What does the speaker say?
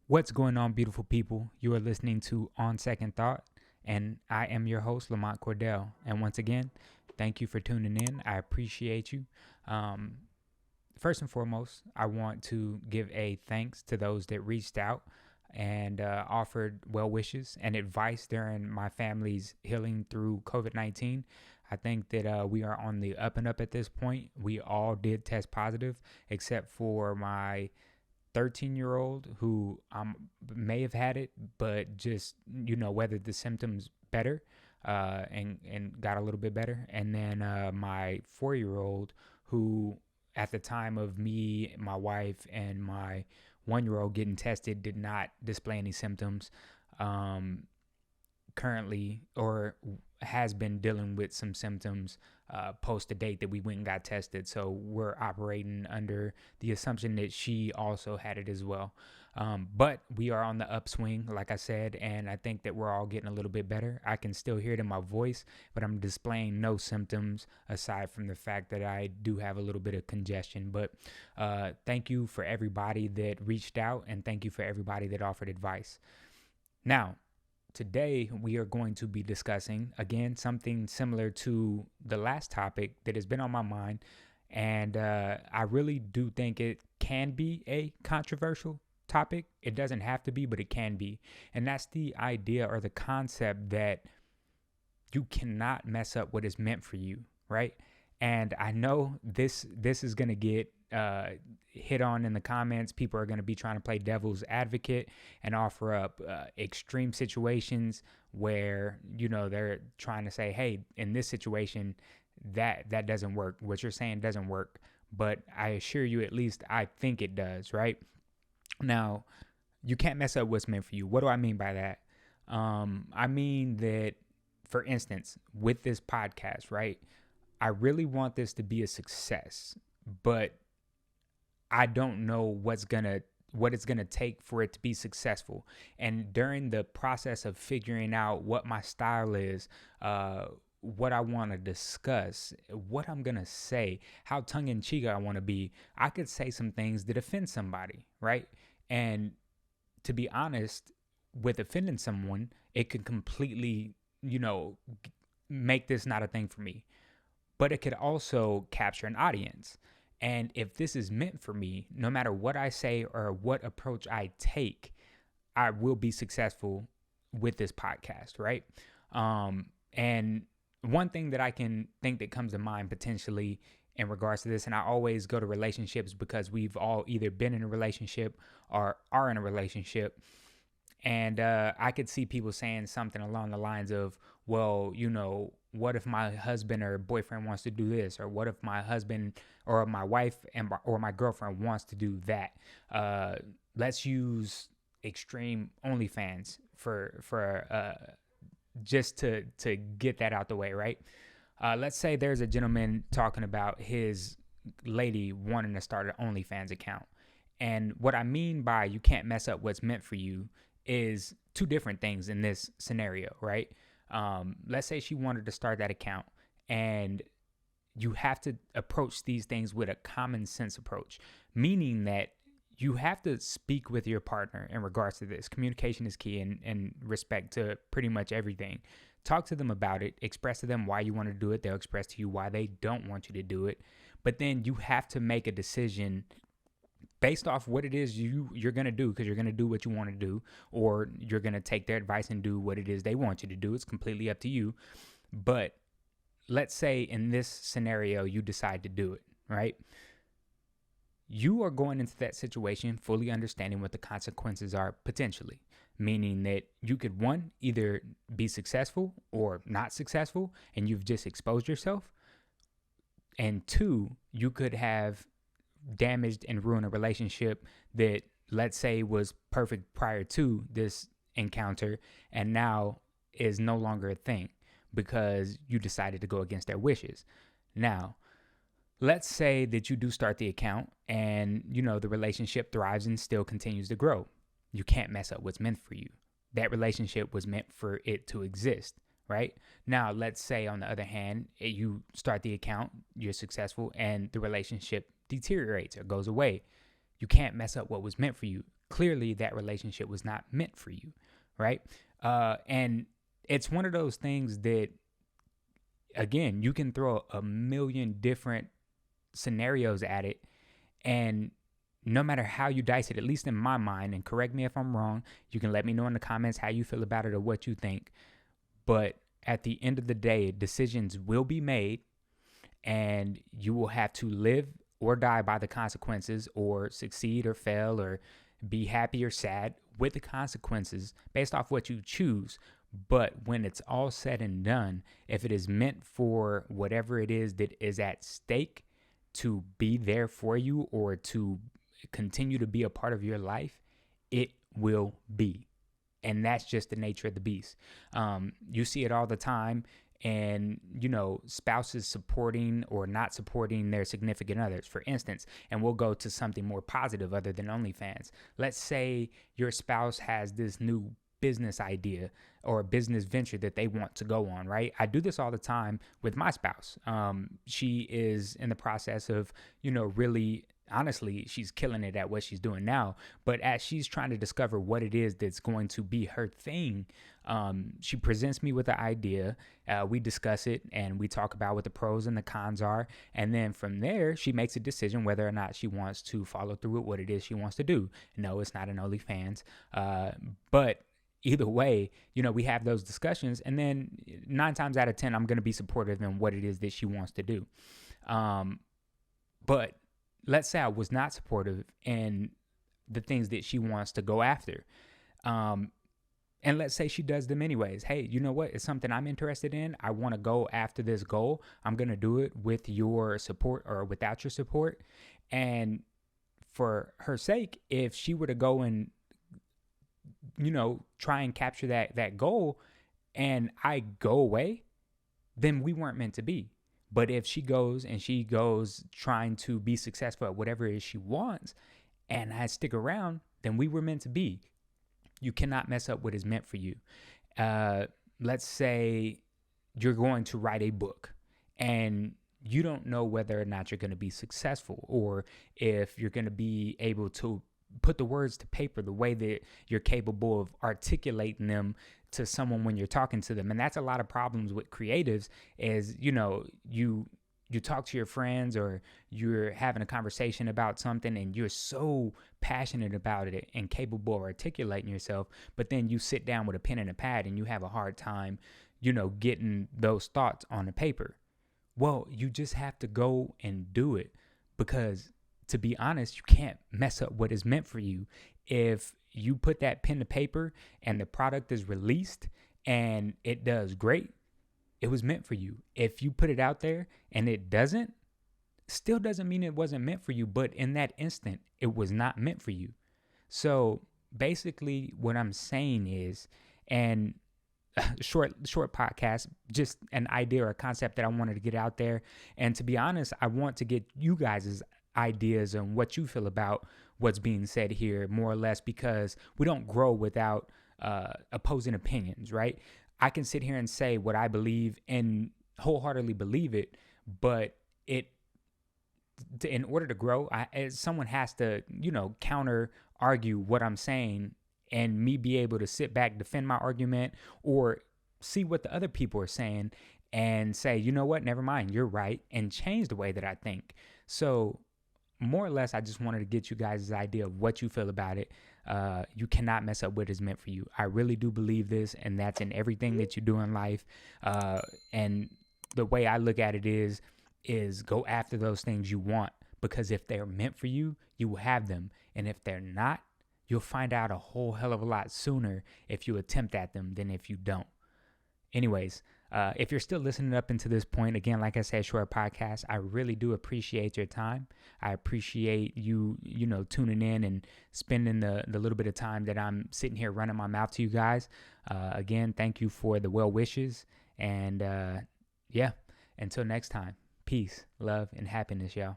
What's going on, beautiful people? You are listening to On Second Thought, and I am your host, Lamont Cordell. And once again, thank you for tuning in. I appreciate you. Um, First and foremost, I want to give a thanks to those that reached out and offered well wishes and advice during my family's healing through COVID 19. I think that we are on the up and up at this point. We all did test positive, except for my 13-year-old who may have had it, but just weathered the symptoms better, and got a little bit better. And then my 4-year-old who, at the time of me, my wife, and my 1-year-old getting tested, did not display any symptoms. Currently, or has been dealing with some symptoms post the date that we went and got tested. So we're operating under the assumption that she also had it as well. But we are on the upswing, like I said, and I think that we're all getting a little bit better. I can still hear it in my voice, but I'm displaying no symptoms aside from the fact that I do have a little bit of congestion. But thank you for everybody that reached out, and thank you for everybody that offered advice. Now, today we are going to be discussing, again, something similar to the last topic that has been on my mind. And I really do think it can be a controversial topic. It doesn't have to be, but it can be. And that's the idea or the concept that you cannot mess up what is meant for you, right? And I know this is going to get hit on in the comments. People are going to be trying to play devil's advocate and offer up extreme situations where, they're trying to say, hey, in this situation, that doesn't work. What you're saying doesn't work. But I assure you, at least I think it does, right? Now, you can't mess up what's meant for you. What do I mean by that? I mean that, for instance, with this podcast, right? I really want this to be a success, but I don't know what it's gonna take for it to be successful. And during the process of figuring out what my style is, what I want to discuss, what I'm gonna say, how tongue in cheek I want to be, I could say some things that offend somebody, right? And to be honest, with offending someone, it could completely, make this not a thing for me. But it could also capture an audience. And if this is meant for me, no matter what I say or what approach I take, I will be successful with this podcast, right? And one thing that I can think that comes to mind potentially in regards to this, and I always go to relationships because we've all either been in a relationship or are in a relationship. And I could see people saying something along the lines of, well, what if my husband or boyfriend wants to do this? Or what if my husband or my wife or my girlfriend wants to do that? Let's use extreme OnlyFans for just to get that out the way, right? Let's say there's a gentleman talking about his lady wanting to start an OnlyFans account. And what I mean by you can't mess up what's meant for you is two different things in this scenario, right? Let's say she wanted to start that account, and you have to approach these things with a common sense approach, meaning that you have to speak with your partner in regards to this. Communication is key in respect to pretty much everything. Talk to them about it, express to them why you want to do it. They'll express to you why they don't want you to do it. But then you have to make a decision based off what it is you're going to do, because you're going to do what you want to do, or you're going to take their advice and do what it is they want you to do. It's completely up to you. But let's say in this scenario, you decide to do it, right? You are going into that situation fully understanding what the consequences are potentially, meaning that you could, one, either be successful or not successful, and you've just exposed yourself. And two, you could have damaged and ruined a relationship that, let's say, was perfect prior to this encounter and now is no longer a thing because you decided to go against their wishes. Now, let's say that you do start the account and, the relationship thrives and still continues to grow. You can't mess up what's meant for you. That relationship was meant for it to exist, right? Now, let's say, on the other hand, you start the account, you're successful, and the relationship deteriorates or goes away. You can't mess up what was meant for you. clearly that relationship was not meant for you, right? And it's one of those things that, again, you can throw a million different scenarios at it, and no matter how you dice it, at least in my mind, and correct me if I'm wrong, you can let me know in the comments how you feel about it or what you think. But at the end of the day, decisions will be made, and you will have to live or die by the consequences, or succeed or fail, or be happy or sad with the consequences based off what you choose. But when it's all said and done, if it is meant for whatever it is that is at stake to be there for you or to continue to be a part of your life, it will be. And that's just the nature of the beast. You see it all the time. And, spouses supporting or not supporting their significant others, for instance. And we'll go to something more positive other than OnlyFans. Let's say your spouse has this new business idea or a business venture that they want to go on, right? I do this all the time with my spouse. She is in the process of, really, honestly, she's killing it at what she's doing now. But as she's trying to discover what it is that's going to be her thing, she presents me with the idea. We discuss it and we talk about what the pros and the cons are. And then from there, she makes a decision whether or not she wants to follow through with what it is she wants to do. No, it's not an OnlyFans. But either way, we have those discussions. And then 9 times out of 10, I'm going to be supportive in what it is that she wants to do. But let's say I was not supportive in the things that she wants to go after. And let's say she does them anyways. Hey, you know what? It's something I'm interested in. I want to go after this goal. I'm going to do it with your support or without your support. And for her sake, if she were to go and, try and capture that goal and I go away, then we weren't meant to be. But if she goes trying to be successful at whatever it is she wants and I stick around, then we were meant to be. You cannot mess up what is meant for you. Let's say you're going to write a book and you don't know whether or not you're going to be successful or if you're going to be able to put the words to paper the way that you're capable of articulating them to someone when you're talking to them. And that's a lot of problems with creatives is, you talk to your friends or you're having a conversation about something and you're so passionate about it and capable of articulating yourself, but then you sit down with a pen and a pad and you have a hard time, getting those thoughts on the paper. Well, you just have to go and do it because, to be honest, you can't mess up what is meant for you. If you put that pen to paper and the product is released and it does great, it was meant for you. If you put it out there and it doesn't, still doesn't mean it wasn't meant for you, but in that instant, it was not meant for you. So basically what I'm saying is, and short podcast, just an idea or a concept that I wanted to get out there. And to be honest, I want to get you guys' ideas on what you feel about what's being said here, more or less, because we don't grow without opposing opinions, right? I can sit here and say what I believe and wholeheartedly believe it, but in order to grow, someone has to, counter argue what I'm saying and me be able to sit back, defend my argument, or see what the other people are saying and say, you know what, never mind, you're right, and change the way that I think. So more or less, I just wanted to get you guys' idea of what you feel about it. You cannot mess up what is meant for you. I really do believe this, and that's in everything that you do in life. And the way I look at it is go after those things you want, because if they're meant for you, you will have them. And if they're not, you'll find out a whole hell of a lot sooner if you attempt at them than if you don't. Anyways, if you're still listening up into this point, again, like I said, short podcast, I really do appreciate your time. I appreciate you, tuning in and spending the little bit of time that I'm sitting here running my mouth to you guys. Again, thank you for the well wishes. And until next time, peace, love, and happiness, y'all.